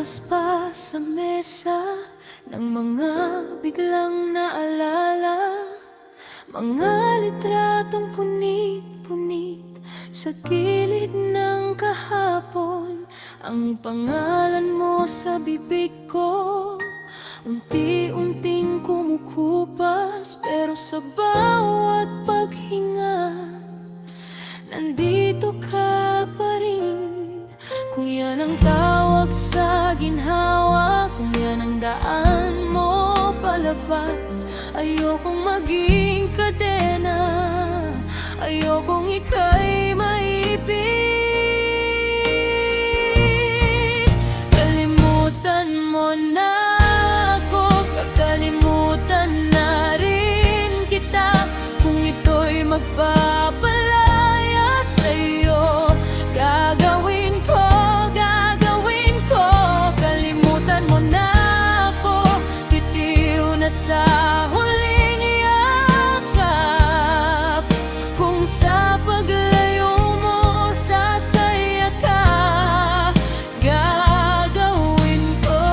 Lumipas pa sa mesa ng mga biglang naalala, mga litratong punit-punit sa gilid ng kahapon. Ang pangalan mo sa bibig ko, unti-unting kumukupas, pero sa bawat paghinga, nandito ka pa rin. Kung yan ang tawag sa ginhawa, kung yan ang daan mo palabas, ayokong maging kadena, ayokong ika'y maipit. Kalimutan mo na ako, kakalimutan na rin kita. Kung ito'y magpapalaya sa'yo, gagawin ko. Kalimutan mo na ako, bitiw na sa huling yakap. Kung sa paglayo mo sasaya ka, gagawin ko.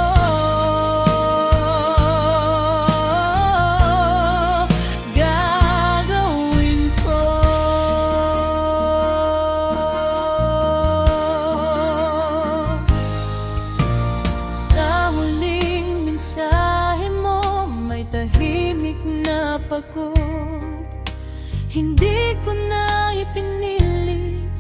Gagawin ko. Sa huling mensahe mo, may tahimik na pagod. Hindi ko na ipinilit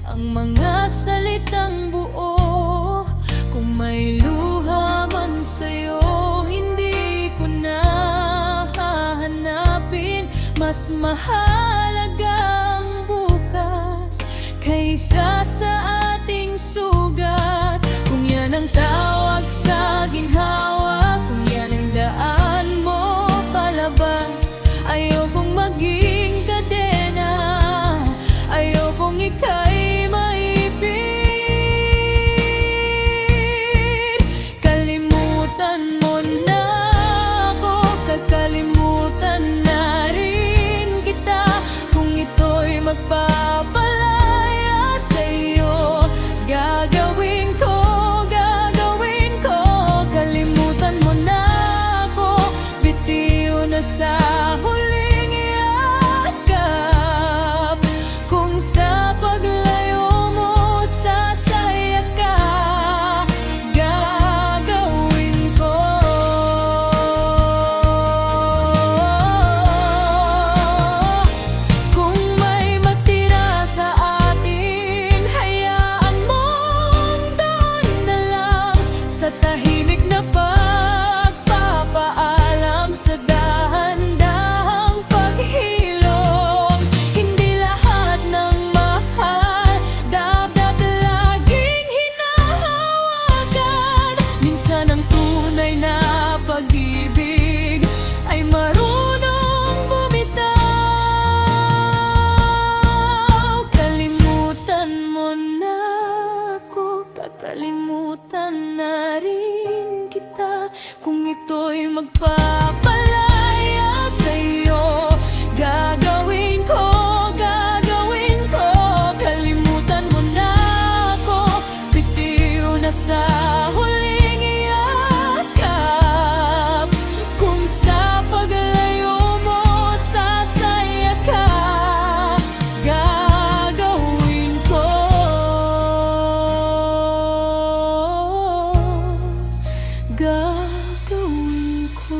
ang mga salitang buo. Kung may luha man sa'yo, hindi ko na hahanapin. Mas mahalaga ang bukas kaysa sa ating sugat. Kung yan ang tawag sa ginhawa, kung yan ang daan mo palabas, ayokong maging kadena, ayokong ika'y maipit. Kalimutan mo na ako, kakalimutan na rin kita. Kung ito'y magpapalaya sa'yo, gagawin ko. Kalimutan mo na ako, bitiw na sa huling yakap. Kung sa paglayo mo sasaya ka, gagawin ko. Kung may matira sa atin, hayaan mong doon na lang sa tahimik na pagpapaalam, sa dahan-dahang paghilom. Hindi lahat ng mahal dapat laging hinahawakan. Minsan ang tunay na pag-ibig ay marunong bumitaw. Kalimutan mo na ako, kakalimutan na rin kita. Kung ito'y magpapalaya sa'yo, gagawin ko. Kalimutan mo na ako, bitiw na sa huling yakap. Kung sa paglayo mo sasaya ka, gagawin ko. Gagawin ko.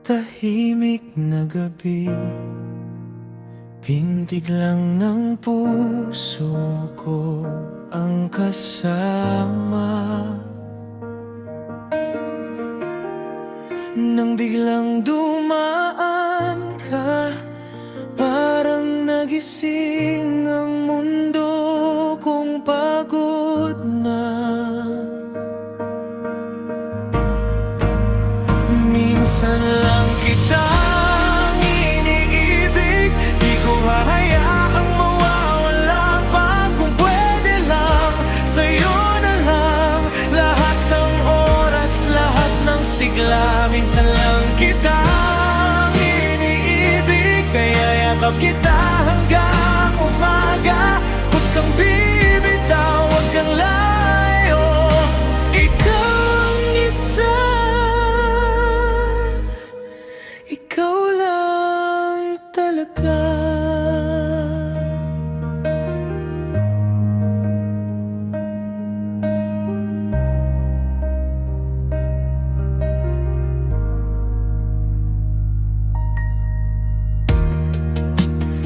Tahimik na gabi, pintig lang ng puso ko ang kasama. Nang biglang dumaan ka, parang nagising ang mundo kong pagod na. Minsan lang kitang iniibig, di ko hahayaang mawawala pa. Kung pwede lang, sa'yo na lang lahat ng oras, lahat ng sigla. Minsan lang kitang iniibig, kaya yakap kita hanggang umaga. Huwag kang bibitaw, huwag kang layo, ikaw ang isa, ikaw lang talaga.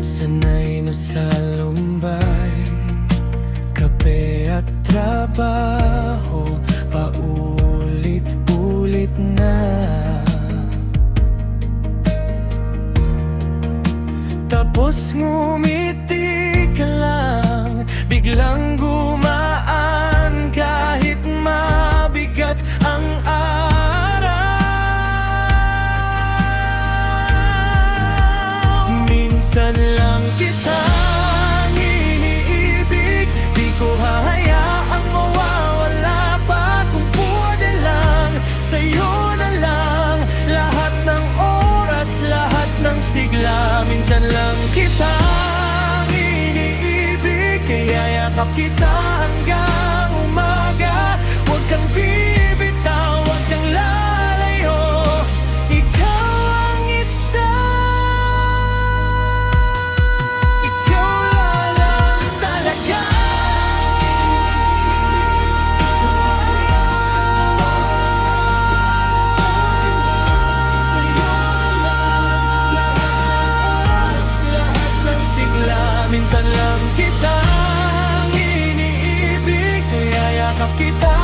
Sanay na sa lumbay, kape at trabaho, paulit-ulit na. Tapos ngumiti ka lang, biglang gumaan kahit mabigat ang araw. Minsan lang kitang iniibig, di ko hahayaang mawawala pa. Kung pwede lang, sa'yo na lang lahat ng oras, lahat ng sigla. Minsan lang kitang iniibig, kaya yakap kita hanggang umaga. Huwag kang bibitaw, huwag kang lalayo, ikaw ang isa, ikaw lang talaga. Sa'yo lang lahat ng sigla. Minsan lang kitang iniibig, kaya yakap kita